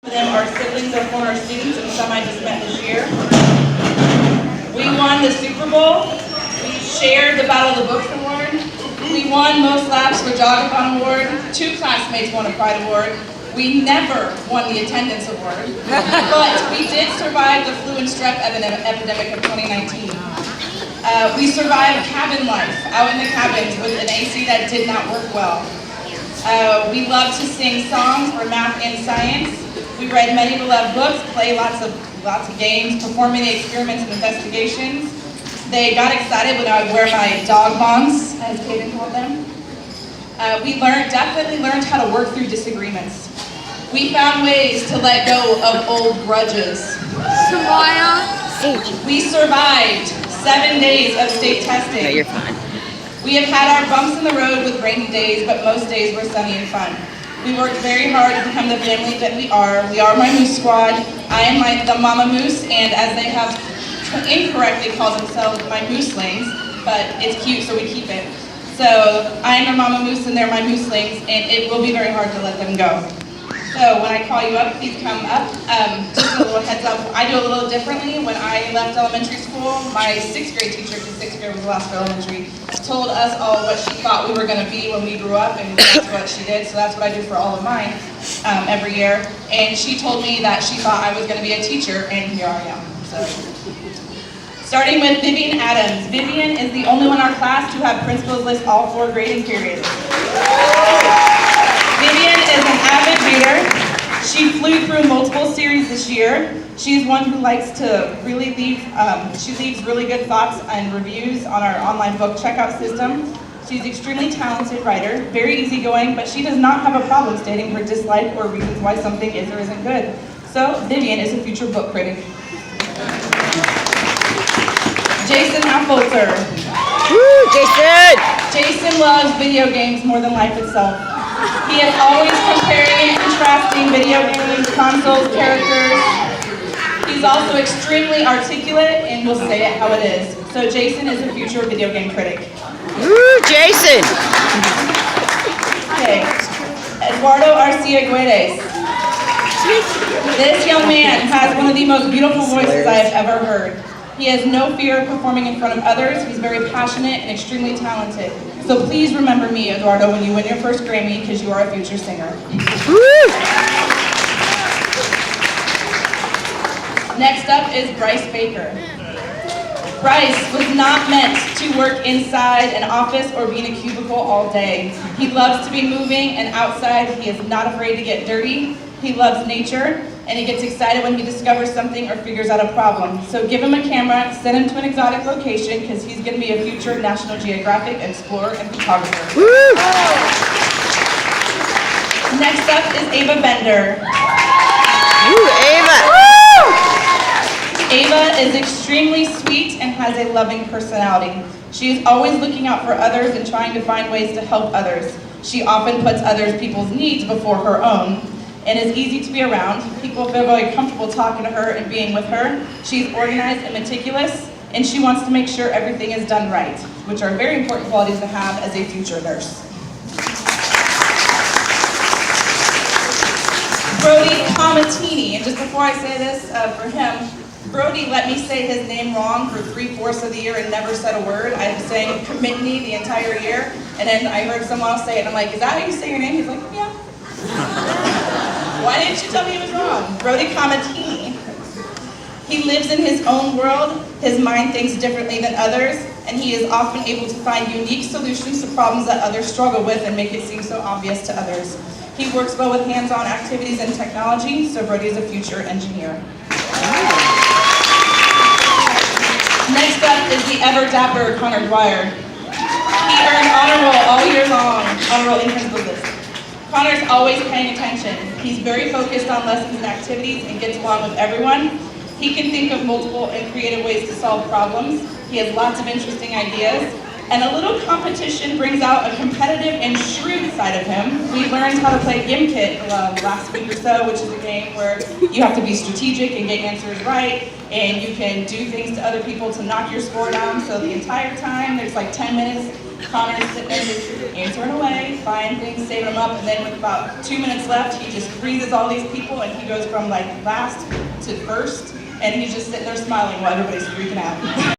Them are siblings of former students and some I just met this year. We won the Super Bowl. We shared the Battle of the Books Award. We won most laps for Jogathon Award. 2 classmates won a Pride Award. We never won the Attendance Award, but we did survive the flu and strep epidemic of 2019. We survived cabin life, out in the cabins with an AC that did not work well. We love to sing songs for math and science. We read many beloved books, play lots of games, perform many experiments and investigations. They got excited when I would wear my dog bongs, as Kaden called them. We definitely learned how to work through disagreements. We found ways to let go of old grudges. We survived 7 days of state testing. No, you're fine. We have had our bumps in the road with rainy days, but most days were sunny and fun. We worked very hard to become the family that we are. We are my Moose Squad. I am the Mama Moose, and as they have incorrectly called themselves, my Mooselings, but it's cute, so we keep it. So I am their Mama Moose, and they're my Mooselings, and it will be very hard to let them go. So when I call you up, please come up. Just a little heads up, I do a little differently. When I left elementary school, my 6th grade teacher, because 6th grade was the last for elementary, told us all what she thought we were going to be when we grew up, and that's what she did. So that's what I do for all of mine every year. And she told me that she thought I was going to be a teacher, and here I am. So, starting with Vivian Adams. Vivian is the only one in our class to have principals list all 4 grading periods. Vivian is an avid reader. She flew through multiple series this year. She's one who likes to really she leaves really good thoughts and reviews on our online book checkout system. She's an extremely talented writer, very easygoing, but she does not have a problem stating her dislike or reasons why something is or isn't good. So Vivian is a future book critic. Jason Affolter. Woo, Jason! Jason loves video games more than life itself. He is always comparing and contrasting video games, consoles, characters. He's also extremely articulate and will say it how it is. So Jason is a future video game critic. Woo, Jason! Okay, Eduardo Arcia Guedes. This young man has one of the most beautiful voices I have ever heard. He has no fear of performing in front of others. He's very passionate and extremely talented. So please remember me, Eduardo, when you win your first Grammy, because you are a future singer. Woo! Next up is Bryce Baker. Bryce was not meant to work inside an office or be in a cubicle all day. He loves to be moving and outside. He is not afraid to get dirty. He loves nature, and he gets excited when he discovers something or figures out a problem. So give him a camera, send him to an exotic location, because he's going to be a future National Geographic explorer and photographer. Woo! Next up is Ava Bender. Woo, Ava! Ava is extremely sweet and has a loving personality. She is always looking out for others and trying to find ways to help others. She often puts people's needs before her own, and is easy to be around. People feel very comfortable talking to her and being with her. She's organized and meticulous, and she wants to make sure everything is done right, which are very important qualities to have as a future nurse. Brody Comatini, and just before I say this for him, Brody let me say his name wrong for 3/4 of the year and never said a word. I was saying Comitney the entire year, and then I heard someone else say it, and I'm like, is that how you say your name? He's like, yeah. Why didn't you tell me he was wrong? Brody Comatini. He lives in his own world. His mind thinks differently than others, and he is often able to find unique solutions to problems that others struggle with and make it seem so obvious to others. He works well with hands-on activities and technology, so Brody is a future engineer. Next up is the ever-dapper Connor Dwyer. He earned honor roll all year long, honor roll in principal's list. Connor's always paying attention. He's very focused on lessons and activities and gets along with everyone. He can think of multiple and creative ways to solve problems. He has lots of interesting ideas. And a little competition brings out a competitive and shrewd side of him. We learned how to play Gimkit last week or so, which is a game where you have to be strategic and get answers right, and you can do things to other people to knock your score down. So the entire time, there's like 10 minutes, Connor's sitting there just answering away, buying things, saving them up, and then with about 2 minutes left, he just freezes all these people, and he goes from like last to first, and he's just sitting there smiling while everybody's freaking out.